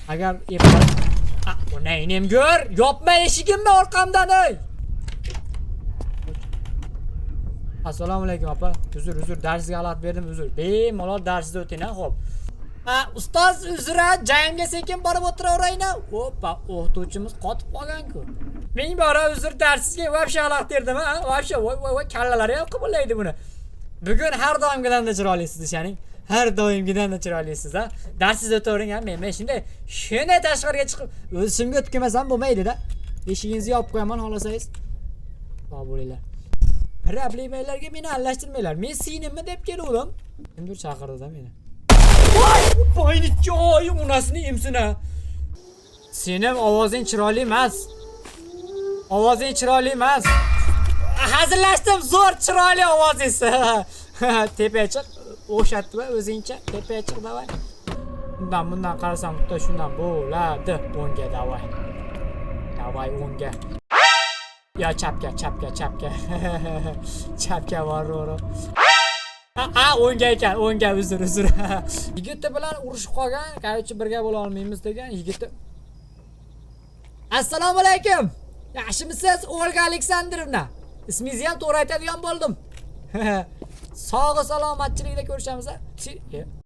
Agar o neynim gör, yopma eshigimni orqamdan ey. Assalomu alaykum opa. Uzr, darsga xalaqit berdim, uzr. Bemalol darsda o'ting, xo'p. Ustoz, uzr, jangga sekin borib o'tiraverayna. Hoppa, o'qituvchimiz qotib qolgan-ku. Men bora uzr, darsga vobshe xalaqit berdim, ha? Vobshe, voy, kallalari ham qibullaydi buni. Bugun har doimgidan-da chiroylisiz ishaning. Har doimgidan-da chiroylisiz, ha? Darsingizni o'tavering, ha? Men shunday tashqariga chiqib, o'zimga o'tib kelmasam bo'lmaydi-da. Eshigingizni yopib qo'yaman, xolasangiz. Sog' bo'linglar. Problemlarga meni aralashtirmanglar. Men sinimmi deb keldim. Kimdir chaqirdi-da meni. Voy, joy, onasini emsina. Sening ovozing chiroyli emas. Ovozing chiroyli emas. Hazillashdim, zo'r chiroyli ovozingiz. Tepaga chiq, o'shatdi va o'zingcha tepaga chiq davay. Bundan qarasam, xuddi shundan bo'ladi. O'ngga davay. Davay o'ngga. Ya chapga. Chapga borro. O'ngga ekan, o'ngga uzr. Yigiti bilan urushib qolgan, qarchi birga bo'la olmaymiz degan yigiti. Assalomu alaykum. Yaxshimisiz, Olga Aleksandrovna? Ismingizni ham to'g'ri aytadigan bo'ldim. Sog' salomatchilikda ko'rishamiz.